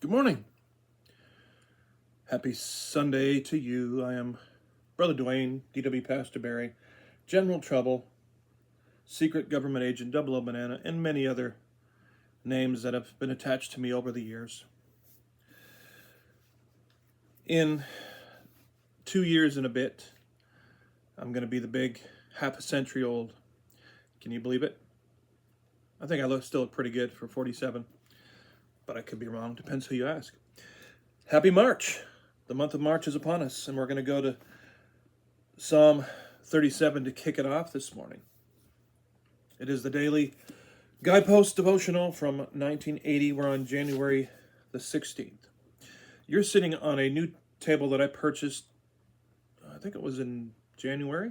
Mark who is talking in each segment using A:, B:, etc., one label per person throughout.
A: Good morning. Happy Sunday to you. I am Brother Dwayne, DW Pastor Barry, General Trouble, Secret Government Agent, Double O Banana, and many other names that have been attached to me over the years. In 2 years and a bit, I'm going to be the big half a century old. Can you believe it? I think I still look pretty good for 47, but I could be wrong. Depends who you ask. Happy March. The month of March is upon us, and we're going to go to Psalm 37 to kick it off this morning. It is the daily Guideposts Devotional from 1980. We're on January the 16th. You're sitting on a new table that I purchased, I think it was in January.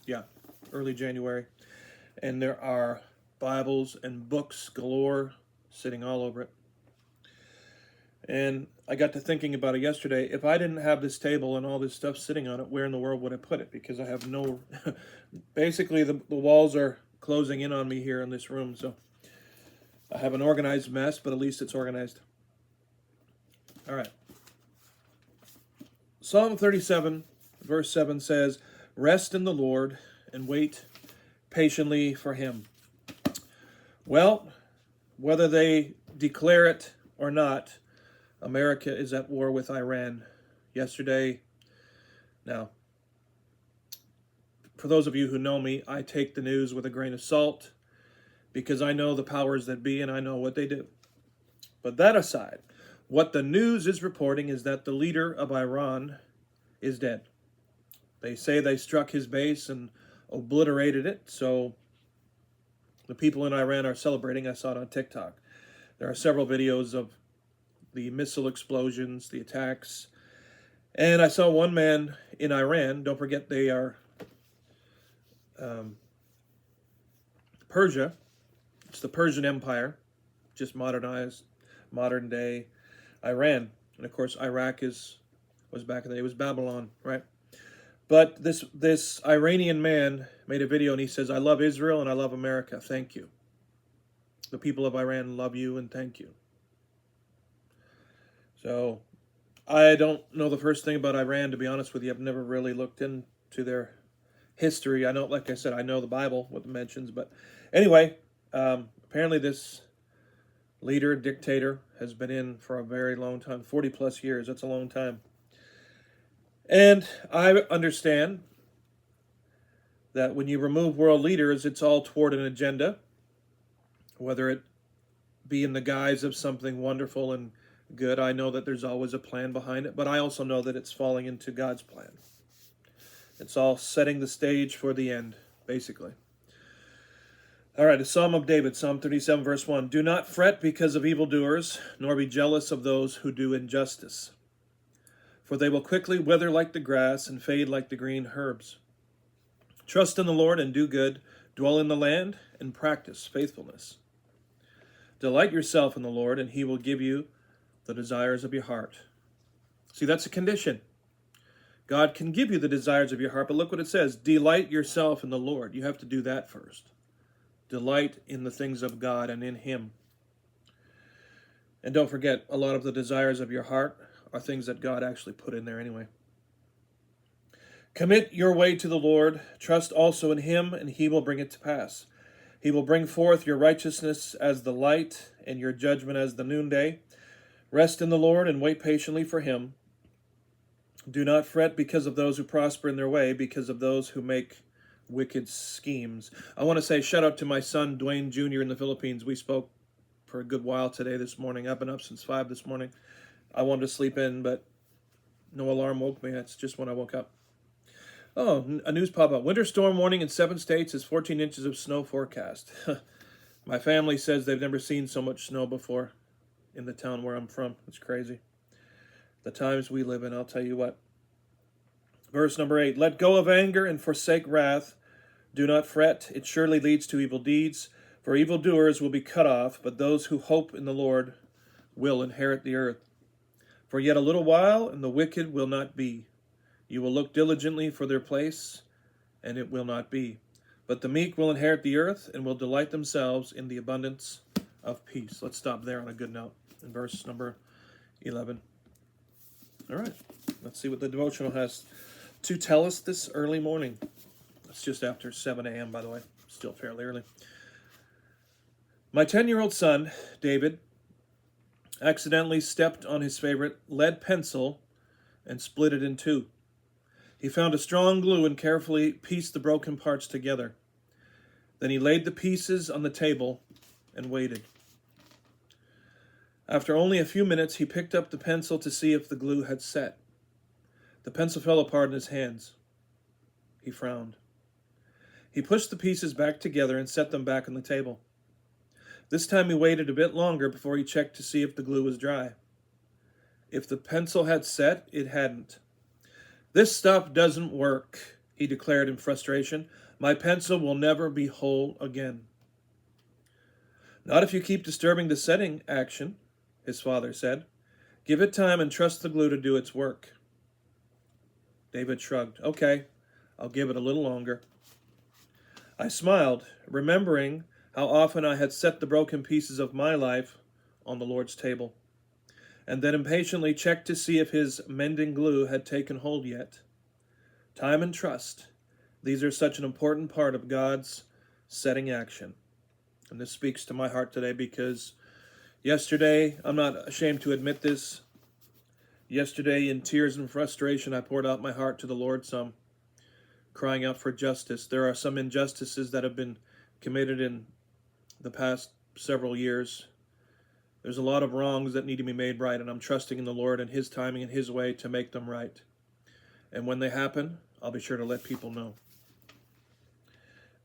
A: Yeah, early January. And there are Bibles and books galore sitting all over it. And I got to thinking about it yesterday. If I didn't have this table and all this stuff sitting on it, where in the world would I put it? Because I have no... Basically, the walls are closing in on me here in this room. So I have an organized mess, but at least it's organized. All right. Psalm 37, verse 7 says, "Rest in the Lord and wait patiently for him." Well, whether they declare it or not, America is at war with Iran. Yesterday, now, for those of you who know me, I take the news with a grain of salt because I know the powers that be and I know what they do. But that aside, what the news is reporting is that the leader of Iran is dead. They say they struck his base and obliterated it, so the people in Iran are celebrating. I saw it on TikTok. There are several videos of the missile explosions, the attacks. And I saw one man in Iran. Don't forget they are Persia. It's the Persian Empire, just modernized, modern day Iran. And of course, Iraq was back in the day. It was Babylon, right? But this Iranian man made a video and he says, "I love Israel and I love America. Thank you. The people of Iran love you and thank you." So I don't know the first thing about Iran, to be honest with you. I've never really looked into their history. I know, like I said, I know the Bible, what it mentions. But anyway, apparently this leader, dictator, has been in for a very long time, 40 plus years. That's a long time. And I understand that when you remove world leaders, it's all toward an agenda, whether it be in the guise of something wonderful and good. I know that there's always a plan behind it, but I also know that it's falling into God's plan. It's all setting the stage for the end, basically. All right, a Psalm of David, Psalm 37, verse 1. "Do not fret because of evildoers, nor be jealous of those who do injustice. For they will quickly wither like the grass and fade like the green herbs. Trust in the Lord and do good. Dwell in the land and practice faithfulness. Delight yourself in the Lord, and he will give you the desires of your heart." See, that's a condition. God can give you the desires of your heart, but look what it says. Delight yourself in the Lord. You have to do that first. Delight in the things of God and in him. And don't forget, a lot of the desires of your heart are things that God actually put in there anyway. "Commit your way to the Lord. Trust also in him, and he will bring it to pass. He will bring forth your righteousness as the light and your judgment as the noonday. Rest in the Lord and wait patiently for him. Do not fret because of those who prosper in their way, because of those who make wicked schemes." I want to say shout out to my son, Dwayne Jr. in the Philippines. We spoke for a good while today, this morning. I've been up since 5 this morning. I wanted to sleep in, but no alarm woke me. That's just when I woke up. Oh, a news pop-up. Winter storm warning in 7 states is 14 inches of snow forecast. My family says they've never seen so much snow before in the town where I'm from. It's crazy. The times we live in, I'll tell you what. Verse number 8. "Let go of anger and forsake wrath. Do not fret. It surely leads to evil deeds. For evildoers will be cut off, but those who hope in the Lord will inherit the earth. For yet a little while, and the wicked will not be. You will look diligently for their place, and it will not be. But the meek will inherit the earth and will delight themselves in the abundance of peace." Let's stop there on a good note. in verse number 11. All right, let's see what the devotional has to tell us this early morning. It's just after 7 a.m., by the way, still fairly early. My 10-year-old son, David, accidentally stepped on his favorite lead pencil and split it in two. He found a strong glue and carefully pieced the broken parts together. Then he laid the pieces on the table and waited. After only a few minutes, he picked up the pencil to see if the glue had set. The pencil fell apart in his hands. He frowned. He pushed the pieces back together and set them back on the table. This time he waited a bit longer before he checked to see if the glue was dry. If the pencil had set, it hadn't. "This stuff doesn't work," he declared in frustration. "My pencil will never be whole again." "Not if you keep disturbing the setting action," his father said. "Give it time and trust the glue to do its work." David shrugged. "Okay, I'll give it a little longer." I smiled, remembering how often I had set the broken pieces of my life on the Lord's table, and then impatiently checked to see if his mending glue had taken hold yet. Time and trust, these are such an important part of God's setting action. And this speaks to my heart today because yesterday, I'm not ashamed to admit this, yesterday in tears and frustration, I poured out my heart to the Lord some, crying out for justice. There are some injustices that have been committed in the past several years. There's a lot of wrongs that need to be made right, and I'm trusting in the Lord and His timing and His way to make them right. And when they happen, I'll be sure to let people know.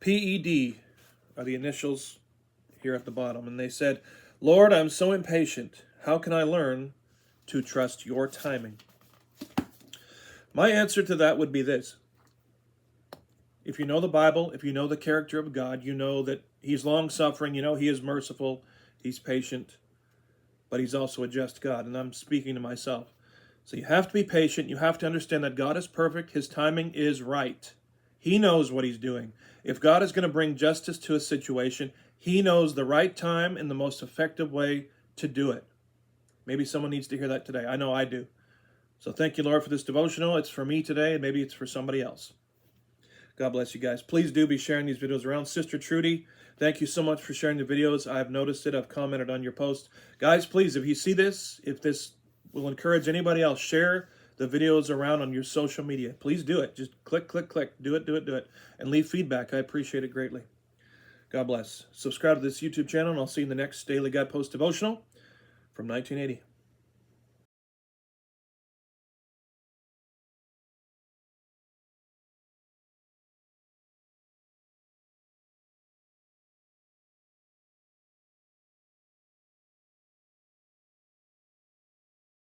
A: PED are the initials here at the bottom, and they said, "Lord, I'm so impatient. How can I learn to trust your timing?" My answer to that would be this. If you know the Bible, if you know the character of God, you know that He's long-suffering, you know He is merciful, He's patient, but He's also a just God, and I'm speaking to myself. So you have to be patient. You have to understand that God is perfect. His timing is right. He knows what He's doing. If God is going to bring justice to a situation, He knows the right time and the most effective way to do it. Maybe someone needs to hear that today. I know I do. So thank you, Lord, for this devotional. It's for me today, and maybe it's for somebody else. God bless you guys. Please do be sharing these videos around. Sister Trudy, thank you so much for sharing the videos. I've noticed it. I've commented on your post. Guys, please, if you see this, if this will encourage anybody else, share the videos around on your social media. Please do it. Just click, click, click. Do it, do it, do it. And leave feedback. I appreciate it greatly. God bless. Subscribe to this YouTube channel, and I'll see you in the next Daily Guidepost devotional from 1980.